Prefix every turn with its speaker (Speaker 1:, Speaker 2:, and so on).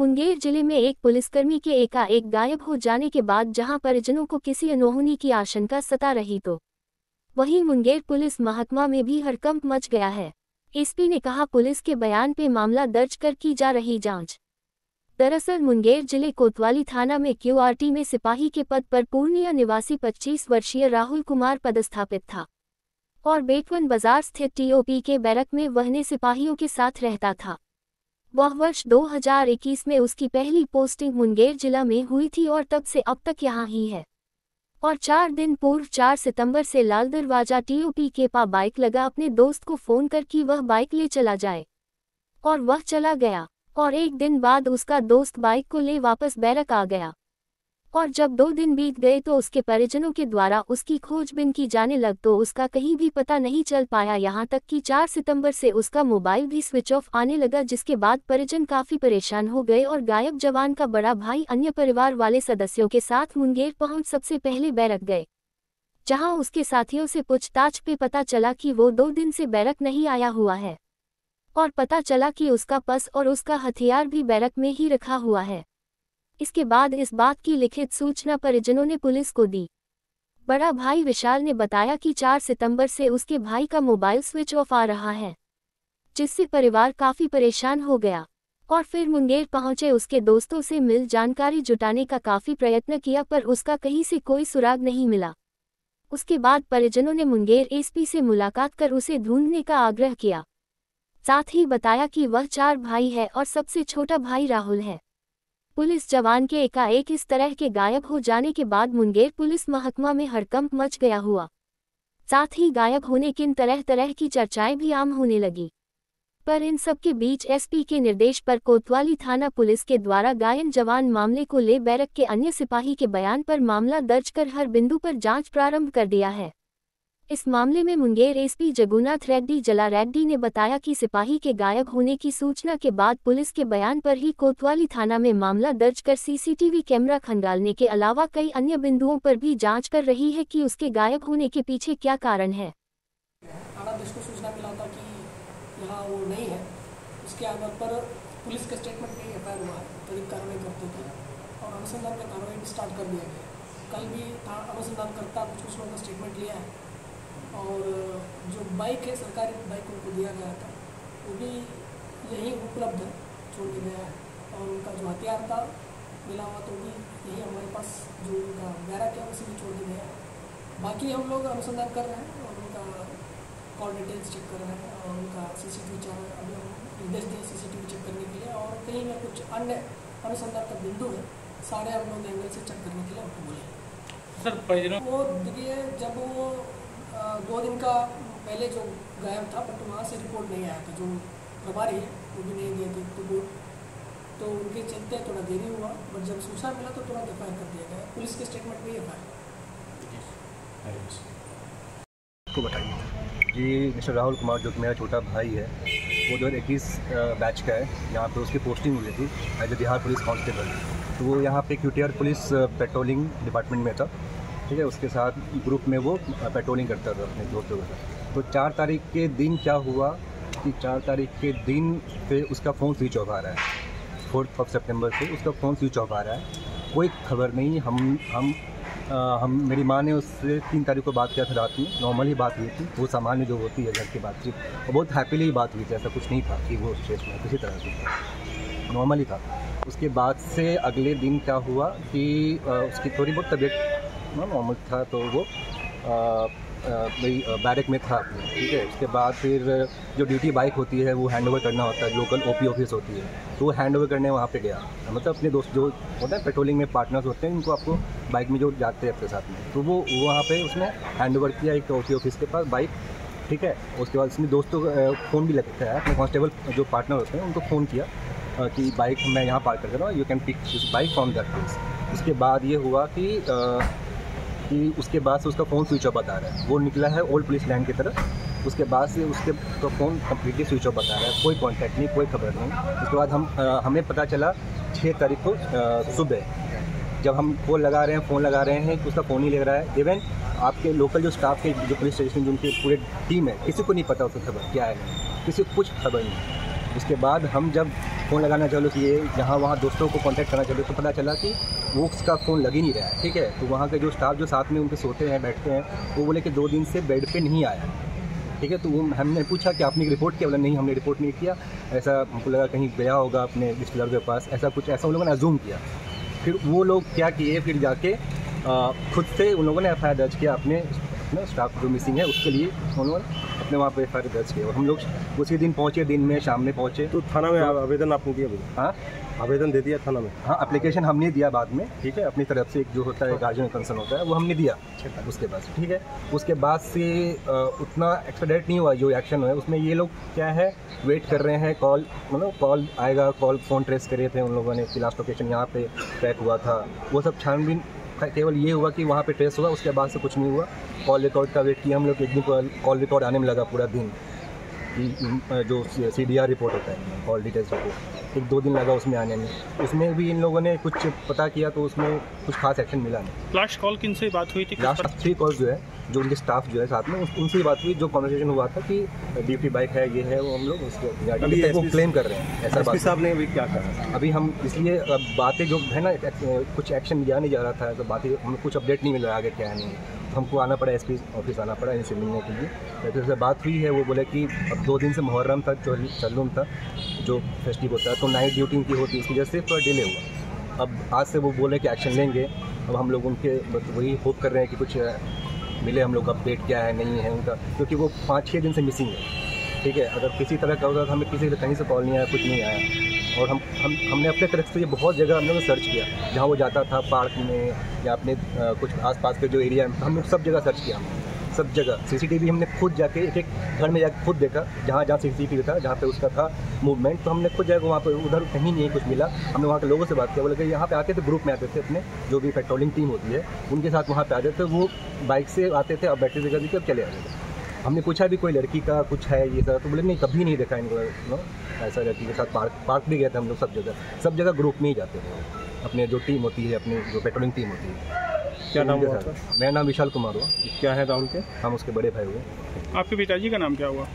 Speaker 1: मुंगेर जिले में एक पुलिसकर्मी के एकाएक गायब हो जाने के बाद जहां परिजनों को किसी अनहोनी की आशंका सता रही तो वहीं मुंगेर पुलिस महकमा में भी हड़कंप मच गया है। एसपी ने कहा, पुलिस के बयान पे मामला दर्ज कर की जा रही जांच। दरअसल मुंगेर जिले कोतवाली थाना में क्यूआरटी में सिपाही के पद पर पूर्णिया निवासी 25 वर्षीय राहुल कुमार पदस्थापित था और बेटवन बाजार स्थित टीओपी के बैरक में वहने सिपाहियों के साथ रहता था। वह वर्ष 2021 में उसकी पहली पोस्टिंग मुंगेर जिला में हुई थी और तब से अब तक यहाँ ही है। और 4 दिन पूर्व 4 सितंबर से लाल दरवाजा टीओपी के पास बाइक लगा अपने दोस्त को फोन कर कि वह बाइक ले चला जाए और वह चला गया। और 1 दिन बाद उसका दोस्त बाइक को ले वापस बैरक आ गया और जब 2 दिन बीत गए तो उसके परिजनों के द्वारा उसकी खोजबीन की जाने लग तो उसका कहीं भी पता नहीं चल पाया। यहाँ तक कि 4 सितंबर से उसका मोबाइल भी स्विच ऑफ आने लगा, जिसके बाद परिजन काफी परेशान हो गए और गायब जवान का बड़ा भाई अन्य परिवार वाले सदस्यों के साथ मुंगेर पहुंच सबसे पहले बैरक गए, जहां उसके साथियों से पूछताछ पे पता चला कि वो 2 दिन से बैरक नहीं आया हुआ है और पता चला कि उसका पर्स और उसका हथियार भी बैरक में ही रखा हुआ है। इसके बाद इस बात की लिखित सूचना परिजनों ने पुलिस को दी। बड़ा भाई विशाल ने बताया कि 4 सितंबर से उसके भाई का मोबाइल स्विच ऑफ आ रहा है, जिससे परिवार काफी परेशान हो गया और फिर मुंगेर पहुंचे उसके दोस्तों से मिल जानकारी जुटाने का काफी प्रयत्न किया, पर उसका कहीं से कोई सुराग नहीं मिला। उसके बाद परिजनों ने मुंगेर एसपी से मुलाकात कर उसे ढूंढने का आग्रह किया। साथ ही बताया कि वह 4 भाई है और सबसे छोटा भाई राहुल है। पुलिस जवान के एकाएक इस तरह के गायब हो जाने के बाद मुंगेर पुलिस महकमा में हड़कंप मच गया हुआ। साथ ही गायब होने की तरह तरह की चर्चाएं भी आम होने लगी। पर इन सब के बीच एसपी के निर्देश पर कोतवाली थाना पुलिस के द्वारा गायब जवान मामले को ले बैरक के अन्य सिपाही के बयान पर मामला दर्ज कर हर बिंदु पर जांच प्रारंभ कर दिया है। इस मामले में मुंगेर एसपी जगुनाथ रेड्डी जला रेड्डी ने बताया कि सिपाही के गायब होने की सूचना के बाद पुलिस के बयान पर ही कोतवाली थाना में मामला दर्ज कर सीसीटीवी कैमरा खंगालने के अलावा कई अन्य बिंदुओं पर भी जांच कर रही है कि उसके गायब होने के पीछे क्या कारण है।
Speaker 2: जिसको सूचना मिला था कि यहाँ वो नहीं है, उसके आधार पर पुलिस के स्टेटमेंट में एफआईआर हुआ है, त्वरित कार्रवाई करते थे और अनुसंधान का कार्रवाई स्टार्ट कर दिया गया। कल भी अनुसंधान करता कुछ लोगों का स्टेटमेंट लिया है और जो बाइक है सरकारी बाइक उनको दिया गया था वो भी यहीं उपलब्ध है, छोड़ के गया है और उनका जो हथियार था मिला हुआ तो भी यही हमारे पास जो उनका बैरक है उसे भी छोड़ के गया है। बाकी हम लोग अनुसंधान कर रहे हैं और उनका कॉल डिटेल्स चेक कर रहे हैं और उनका सीसीटीवी चैनल अभी हम निर्देश दिए सीसीटीवी चेक करने के लिए और कहीं में कुछ अन्य अनुसंधान का बिंदु है, सारे हम लोग एंगल से चेक करने के लिए हमको बोले।
Speaker 3: सर
Speaker 2: वो देखिए, जब वो 2 दिन का पहले जो गायब था बट वहाँ से रिपोर्ट नहीं आया था, जो प्रभारी है वो भी नहीं गए थे रिपोर्ट, तो उनके चलते थोड़ा देरी हुआ बट जब सूचना मिला तो तुरंत एफआईआर कर दिया गया। पुलिस के स्टेटमेंट में एफआईआर
Speaker 4: को बताइए जी। मिस्टर राहुल कुमार जो कि मेरा छोटा भाई है, वो 2021 बैच का है, यहाँ पे उसकी पोस्टिंग हुई थी as a Bihar police constable. तो वो यहाँ पे क्यूटीआर पुलिस पेट्रोलिंग डिपार्टमेंट में था, ठीक है। उसके साथ ग्रुप में वो पेट्रोलिंग करता था अपने दोस्तों के साथ। तो 4 तारीख के दिन क्या हुआ कि 4 तारीख के दिन पे उसका फ़ोन स्विच ऑफ आ रहा है। 4 सितंबर से उसका फ़ोन स्विच ऑफ आ रहा है, कोई खबर नहीं। हम मेरी माँ ने उससे 3 तारीख को बात किया था रात में, नॉर्मली बात हुई थी, वो सामान्य जो होती है घर की बातचीत, और बहुत हैप्पीली बात हुई थी, ऐसा कुछ नहीं था कि वो स्ट्रेस में किसी तरह की, नॉर्मली था। उसके बाद से अगले दिन क्या हुआ कि उसकी थोड़ी बहुत तबीयत नॉर्मल था, तो वो बैरक में था, ठीक है। उसके बाद फिर जो ड्यूटी बाइक होती है वो हैंडओवर करना होता है, लोकल ओपी ऑफिस होती है, तो वो हैंडओवर करने वहाँ पे गया। मतलब अपने दोस्त जो होता है पेट्रोलिंग में पार्टनर्स होते हैं, उनको आपको बाइक में जो जाते हैं अपने साथ में, तो वो वहाँ पे उसने हैंडओवर किया एक ओपी ऑफिस के पास बाइक, ठीक है। उसके बाद उसने दोस्तों को फ़ोन भी लगता है, अपने कांस्टेबल जो पार्टनर होते हैं उनको फ़ोन किया कि बाइक मैं यहाँ पार्क कर रहा हूँ, you can pick this bike from that place. उसके बाद ये हुआ कि उसके बाद से उसका फ़ोन स्विच ऑफ बता रहा है, वो निकला है ओल्ड पुलिस लाइन की तरफ। उसके बाद से उसके तो फ़ोन कम्प्लीटली स्विच ऑफ बता रहा है, कोई कांटेक्ट नहीं, कोई खबर नहीं। उसके बाद हमें पता चला 6 तारीख को सुबह, जब हम फ़ोन लगा रहे हैं कि उसका फ़ोन ही ले रहा है। इवन आपके लोकल जो स्टाफ के जो पुलिस स्टेशन जो उनकी पूरे टीम है, किसी को नहीं पता उसकी खबर क्या है, किसी को कुछ खबर नहीं। उसके बाद हम जब फ़ोन लगाना चालू किए, जहाँ वहाँ दोस्तों को कांटेक्ट करना चालू, तो पता चला कि वो उसका फ़ोन लग ही नहीं रहा है। ठीक है, तो वहाँ के जो स्टाफ जो साथ में उनके सोते हैं बैठते हैं, वो बोले कि 2 दिन से बेड पे नहीं आया। ठीक है, तो वो हमने पूछा कि आपने रिपोर्ट किया? बोला नहीं, हमने रिपोर्ट नहीं किया, ऐसा हमको लगा कहीं गया होगा अपने रिश्तेदार के पास, ऐसा कुछ, ऐसा उन लोगों ने अज्यूम किया। फिर वो लोग क्या किए, फिर जाके खुद से उन लोगों ने एफ आई आर दर्ज किया अपने स्टाफ जो मिसिंग है उसके लिए, उन्होंने अपने वहाँ पे एफ आई आर दर्ज किया। और हम लोग उसी दिन पहुँचे, दिन में शाम में पहुँचे।
Speaker 3: तो थाना में आवेदन आपने दिया?
Speaker 4: हाँ,
Speaker 3: आवेदन दे दिया थाना में?
Speaker 4: हाँ, एप्लीकेशन हमने दिया बाद में। ठीक है, अपनी तरफ से एक जो होता है गार्जियन कंसर्न होता है वो हमने दिया उसके बाद। ठीक है, उसके बाद से उतना एक्सपेडिट नहीं हुआ जो एक्शन हुआ है उसमें। ये लोग क्या है, वेट कर रहे हैं, कॉल मतलब कॉल आएगा, कॉल फ़ोन ट्रेस करे थे उन लोगों ने कि लास्ट लोकेशन यहाँ पे ट्रैक हुआ था, वो सब छानबीन केवल ये हुआ कि वहाँ पे ट्रेस हुआ, उसके बाद से कुछ नहीं हुआ। कॉल रिकॉर्ड का वेट किया हम लोग, एक दिन कॉल रिकॉर्ड आने में लगा पूरा दिन, जो CDR रिपोर्ट होता है, कॉल डिटेल्स रिपोर्ट, 1-2 दिन लगा उसमें आने में। उसमें भी इन लोगों ने कुछ पता किया तो उसमें कुछ खास एक्शन मिला नहीं।
Speaker 5: लास्ट कॉल किन से बात हुई थी?
Speaker 4: लास्ट 3 कॉल्स जो है, जो उनके स्टाफ जो है साथ में, उनसे ही बात हुई। जो कन्वर्सेशन हुआ था कि ड्यूटी बाइक है, ये है, वो हम लोग उसको वो क्लेम कर रहे हैं। ऐसा बात
Speaker 3: साहब ने अभी क्या कहा?
Speaker 4: अभी हम इसलिए बातें जो है ना, कुछ एक्शन लिया नहीं जा रहा था, तो बातें हमें कुछ अपडेट नहीं मिल रहा आगे क्या है नहीं, तो हमको आना पड़ा SP ऑफिस आना पड़ा इनसे मिलने के लिए। जैसे बात हुई है, वो बोले कि अब 2 दिन से मुहर्रम था, चल्लुम था जो फेस्टिव होता है, तो नाइट ड्यूटी उनकी होती है, उसकी वजह से थोड़ा डिले हुआ। अब आज से वो बोले कि एक्शन लेंगे। अब हम लोग उनके वही होप कर रहे हैं कि कुछ मिले हम लोग, अपडेट क्या है नहीं है उनका, क्योंकि वो 5-6 दिन से मिसिंग है। ठीक है, अगर किसी तरह का होता तो हमें किसी कहीं से कॉल नहीं आया, कुछ नहीं आया। और हमने अपने तरफ से ये बहुत जगह हम लोगों ने सर्च किया, जहाँ वो जाता था पार्क में या अपने कुछ आसपास के जो एरिया में, हम लोग सब जगह सर्च किया, सब जगह। CCTV हमने खुद जाके एक घर में जाकर खुद देखा, जहाँ CCTV था, जहाँ पे उसका था मूवमेंट, तो हमने खुद जाकर वहाँ पर, उधर कहीं नहीं कुछ मिला। हमने वहाँ के लोगों से बात किया, बोले कि यहाँ पे आते थे, ग्रुप में आते थे अपने, जो भी पेट्रोलिंग टीम होती है उनके साथ वहाँ पे आते थे, वो बाइक से आते थे, अब बैटरी जगह अब चले आते थे। हमने पूछा भी कोई लड़की का कुछ है ये सब, तो बोले नहीं, कभी नहीं देखा इनको ऐसा लड़की के साथ। पार्क भी गए थे हम लोग, सब जगह ग्रुप में ही जाते थे, अपने जो टीम होती है, अपनी जो पेट्रोलिंग टीम होती है।
Speaker 3: क्या नाम हुआ?
Speaker 4: मेरा नाम विशाल कुमार हुआ।
Speaker 3: क्या है राहुल के?
Speaker 4: हम उसके बड़े भाई हुए।
Speaker 5: आपके पिताजी का नाम क्या हुआ?